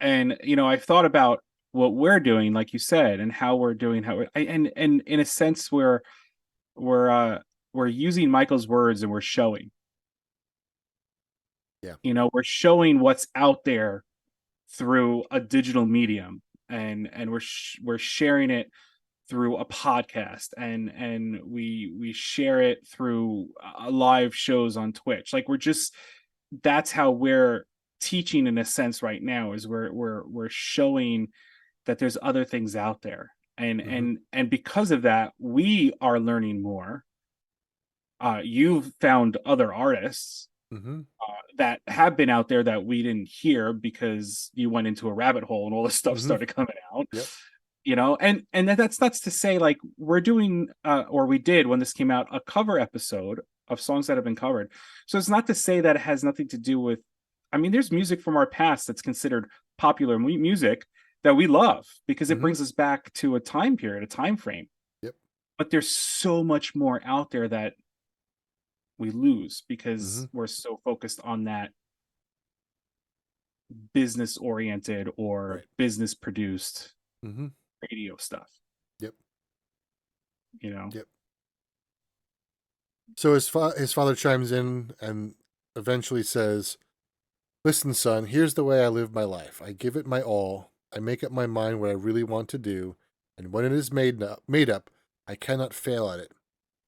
And I've thought about what we're doing, like you said, and how we're doing and in a sense we're uh we're using Michael's words and we're showing. Yeah. We're showing what's out there through a digital medium, and we're sharing it through a podcast, and we share it through live shows on Twitch. Like we're just that's how we're teaching in a sense right now, is we're showing that there's other things out there, and Hmm. and and because of that we are learning more. You've found other artists Hmm. that have been out there that we didn't hear because you went into a rabbit hole and all this stuff Hmm. started coming out. Yep. And that's to say, like, we're doing or we did when this came out, a cover episode of songs that have been covered. So it's not to say that it has nothing to do with, I mean, there's music from our past that's considered popular music that we love because it Hmm. brings us back to a time period, a time frame. Yep. But there's so much more out there that we lose Hmm. because we're so focused on that business oriented or Right. business produced Hmm. radio stuff, Yep. you know? Yep. So his father chimes in and eventually says, Listen, son, here's the way I live my life. I give it my all. I make up my mind what I really want to do, and when it is made up, I cannot fail at it.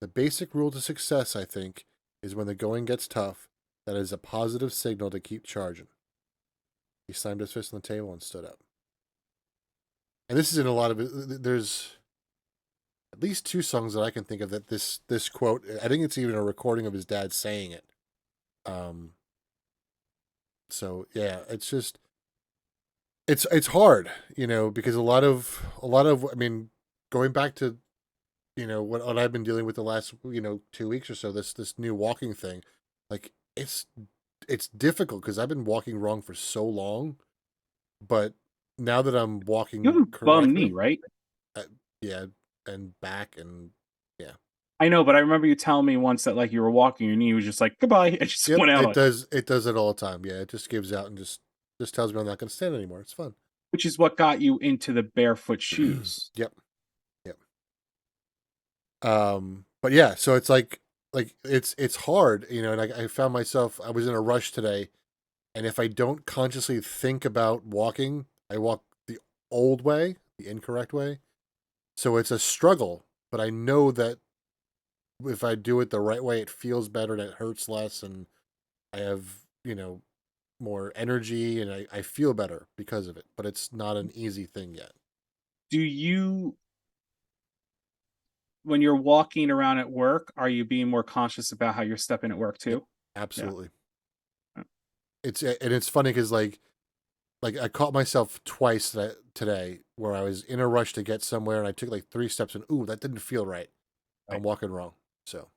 The basic rule to success, I think, is when the going gets tough, that is a positive signal to keep charging. He slammed his fist on the table and stood up. And this is in a lot of it. There's at least two songs that I can think of that this quote. I think it's even a recording of his dad saying it. Um. So yeah, it's just it's hard, because a lot of I mean, going back to what I've been dealing with the last 2 weeks or so, this new walking thing, like it's difficult because I've been walking wrong for so long, but now that I'm You walking have a bum knee, correctly, right? uh, yeah, and back and yeah, I know, but I remember you telling me once that like you were walking, your knee was just like goodbye. It just yep, went out it on you, does it all the time. Yeah, it just gives out and just tells me I'm not going to stand anymore. It's fun. which is what got you into the barefoot shoes. Yep, yep. But yeah, so it's like it's hard, and I found myself, I was in a rush today, and if I don't consciously think about walking, I walk the old way, the incorrect way. So it's a struggle, but I know that if I do it the right way, it feels better and it hurts less, and I have, more energy, and I feel better because of it. But it's not an easy thing yet. Do you, when you're walking around at work, are you being more conscious about how you're stepping at work Yep, too? Yeah. absolutely. And it's funny because like I caught myself twice today where I was in a rush to get somewhere and I took like 3 steps and ooh, that didn't feel right. I'm Right. walking wrong. So,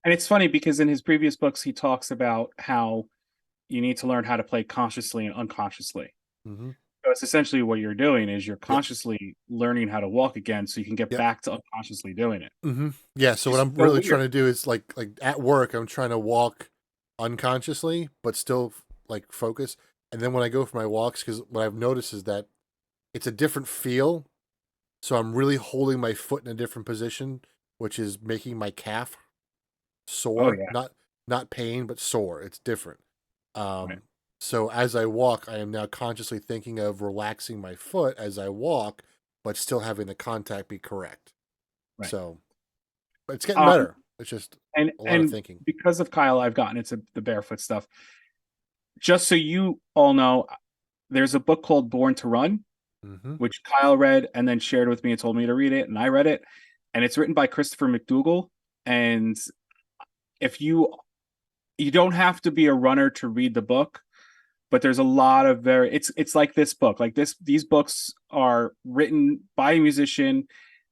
And it's funny because in his previous books, he talks about how you need to learn how to play consciously and unconsciously. hmm So it's essentially what you're doing is you're yep, consciously learning how to walk again so you can get yep, back to unconsciously doing it, yeah. which So what is I'm so really weird. trying to do is like at work, I'm trying to walk unconsciously, but still like focus. And then when I go for my walks, because what I've noticed is that it's a different feel. So I'm really holding my foot in a different position, which is making my calf Oh sore, yeah. not pain, but sore. It's different. Right. Um, so as I walk, I am now consciously thinking of relaxing my foot as I walk, but still having the contact be correct. Right. So, but it's getting Um, better. It's just a lot of and thinking. because of Kyle, I've gotten into the barefoot stuff. Just so you all know, there's a book called Born to Run, Mm-hmm. which Kyle read and then shared with me and told me to read it, and I read it. And it's written by Christopher McDougall. And if you don't have to be a runner to read the book, but there's a lot of very it's like this book. Like these books are written by a musician,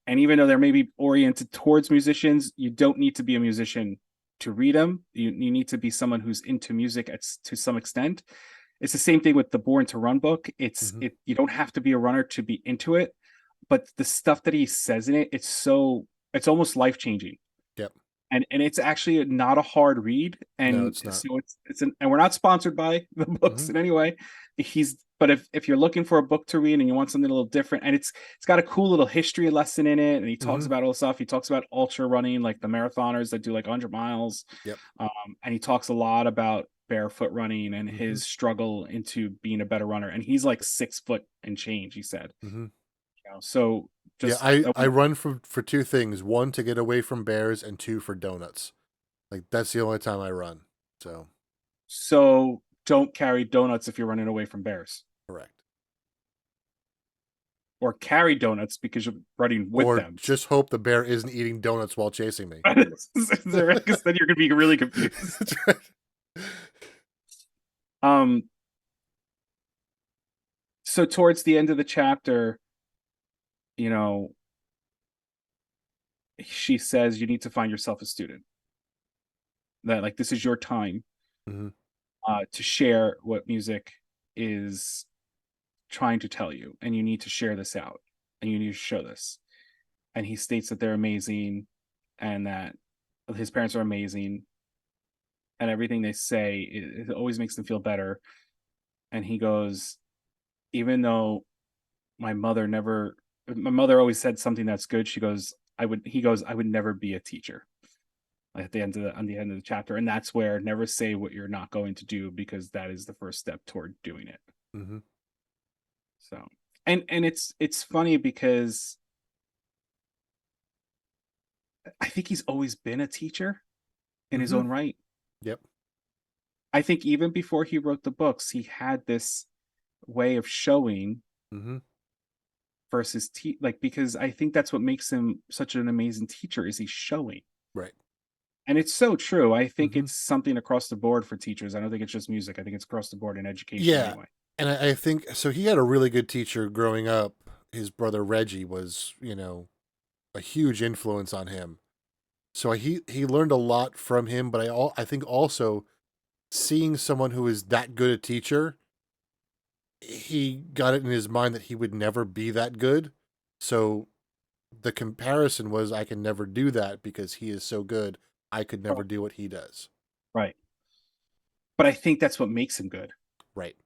and even though they're maybe oriented towards musicians, you don't need to be a musician to read them. You need to be someone who's into music to some extent. It's the same thing with the Born to Run book. Mm-hmm. You don't have to be a runner to be into it, but the stuff that he says in it, it's almost life changing. Yep. And it's actually not a hard read, No, and it's not. so and we're not sponsored by the Mm-hmm. books in any way. He's but if you're looking for a book to read and you want something a little different, and it's got a cool little history lesson in it, and he talks Mm-hmm. about all the stuff. He talks about ultra running, like the marathoners that do like 100 miles, Yep. and he talks a lot about barefoot running and Mm-hmm. his struggle into being a better runner. And he's like 6 foot and change, he said. Mm-hmm. So Yeah, just I run for two things: one, to get away from bears, and two, for donuts. Like that's the only time I run. So so don't carry donuts if you're running away from bears. correct. Or carry donuts because you're running with Or them. just hope the bear isn't eating donuts while chasing me. Because then you're gonna be really confused. That's right. Um, so towards the end of the chapter, you know, she says you need to find yourself a student. That like this is your time Mm-hmm. to share what music is trying to tell you, and you need to share this out, and you need to show this. And he states that they're amazing, and that his parents are amazing, and everything they say it always makes them feel better. And he goes, even though my mother always said something that's good, she goes, I would he goes, I would never be a teacher. at the end of the chapter, and that's where never say what you're not going to do, because that is the first step toward doing it. Mm-hmm. So, and it's funny because I think he's always been a teacher in his Mm-hmm. own right. Yep. I think even before he wrote the books, he had this way of showing Mm-hmm. versus like, because I think that's what makes him such an amazing teacher, is he's showing. Right. And it's so true. I think Mm-hmm. it's something across the board for teachers. I don't think it's just music. I think it's across the board in education Yeah. anyway. And I think so. He had a really good teacher growing up. His brother Reggie was, a huge influence on him. So he learned a lot from him. But I think also seeing someone who is that good a teacher, he got it in his mind that he would never be that good. So the comparison was, I can never do that because he is so good. I could never do what he does. Right. But I think that's what makes him good. Right.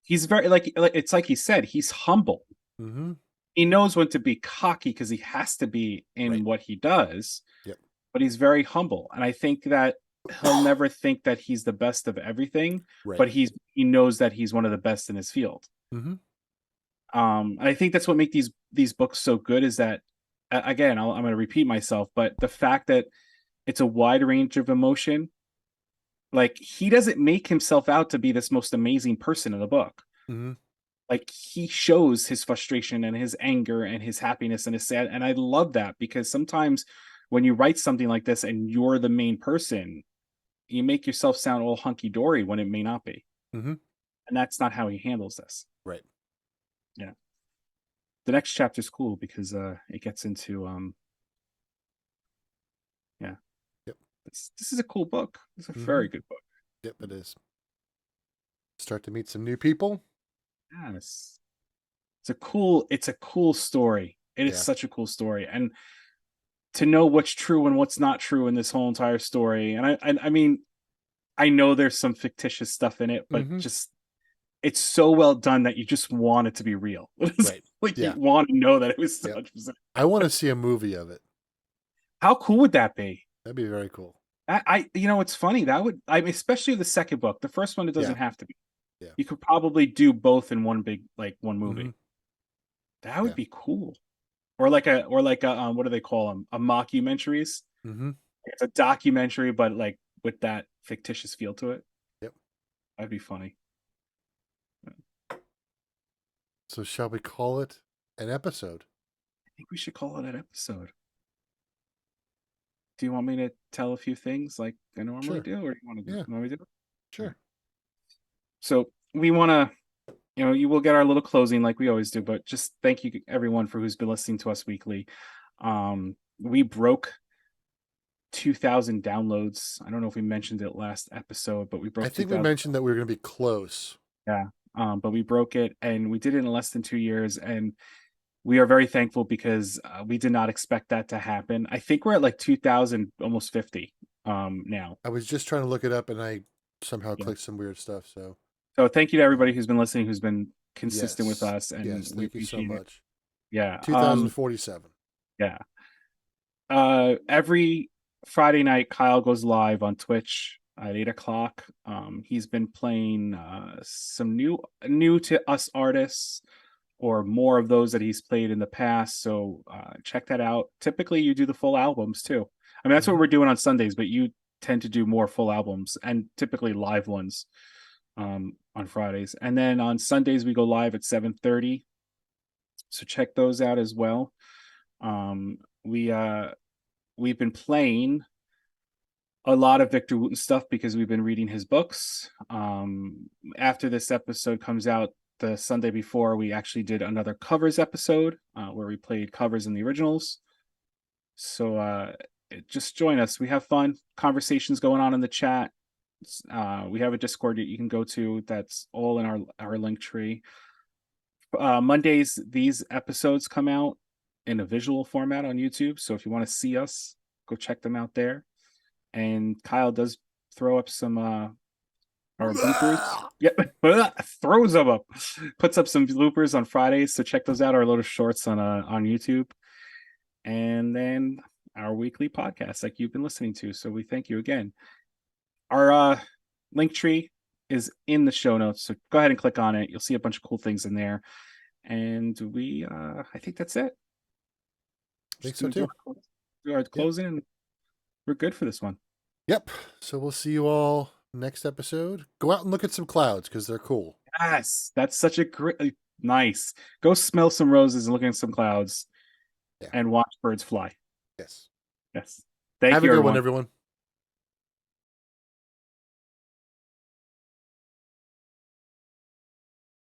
He's very, like it's like he said, he's humble. Mm-hmm. He knows when to be cocky because he has to be in Right. what he does, Yep. but he's very humble. And I think that he'll never think that he's the best of everything, Right. but he knows that he's one of the best in his field. Mm-hmm. And I think that's what makes these books so good, is that, again, I'm going to repeat myself, but the fact that it's a wide range of emotion. Like, he doesn't make himself out to be this most amazing person in the book. Mm-hmm. Like, he shows his frustration and his anger and his happiness and his sad. And I love that, because sometimes when you write something like this and you're the main person, you make yourself sound all hunky dory when it may not be. Mm-hmm. And that's not how he handles this. Right. Yeah. The next chapter is cool because it gets into yeah. Yep. This is a cool book. It's a Mm-hmm. very good book. Yep, it is. Start to meet some new people. Yes. It's a cool story. It is Yeah. such a cool story. And to know what's true and what's not true in this whole entire story. And I mean, I know there's some fictitious stuff in it, but Mm-hmm. just, it's so well done that you just want it to be real. Right. Like, Yeah. you want to know that it was Yep. 100%. I want to see a movie of it. How cool would that be? That'd be very cool. It's funny, that would, I mean, especially the second book. The first one, it doesn't Yeah. have to be. Yeah. You could probably do both in one big, like, one movie. Mm-hmm. That would Yeah. be cool. Or like a what do they call them? A mockumentaries. Mm-hmm. It's a documentary, but like with that fictitious feel to it. Yep. That'd be funny. So shall we call it an episode? I think we should call it an episode. Do you want me to tell a few things like I normally Sure. do, or do you want to do? Yeah. You want me to do? Sure. So we want to, you will get our little closing like we always do, but just thank you everyone for who's been listening to us weekly. We broke 2,000 downloads. I don't know if we mentioned it last episode, but we broke. I think we mentioned that we were going to be close. Yeah. But we broke it, and we did it in less than 2 years, and we are very thankful because we did not expect that to happen. I think we're at like 2,000, almost 50 now. I was just trying to look it up, and I somehow clicked some weird stuff. So thank you to everybody who's been listening, who's been consistent with us, and yes, we thank you so appreciate it. much. Yeah. 2047. Yeah. Every Friday night, Kyle goes live on Twitch at 8 o'clock. He's been playing some new to us artists, or more of those that he's played in the past. So check that out. Typically, you do the full albums too. I mean, that's what we're doing on Sundays, but you tend to do more full albums and typically live ones on Fridays. And then on Sundays, we go live at 7:30. So check those out as well. We've been playing a lot of Victor Wooten stuff because we've been reading his books. After this episode comes out, the Sunday before, we actually did another covers episode where we played covers and the originals. So just join us. We have fun conversations going on in the chat. We have a Discord that you can go to. That's all in our link tree. Mondays, these episodes come out in a visual format on YouTube. So if you want to see us, go check them out there. And Kyle does throw up some our bloopers. Yep, throws them up. Puts up some bloopers on Fridays, so check those out. Our little shorts on YouTube. And then our weekly podcast like you've been listening to. So we thank you again. Our link tree is in the show notes, so go ahead and click on it. You'll see a bunch of cool things in there. And I think that's it. I think so too. Do our closing, and we're good for this one. Yep. So we'll see you all next episode. Go out and look at some clouds because they're cool. Yes, that's such a great, nice. Go smell some roses and look at some clouds, and watch birds fly. Yes. Yes. Thank Have you, a good everyone. one, everyone.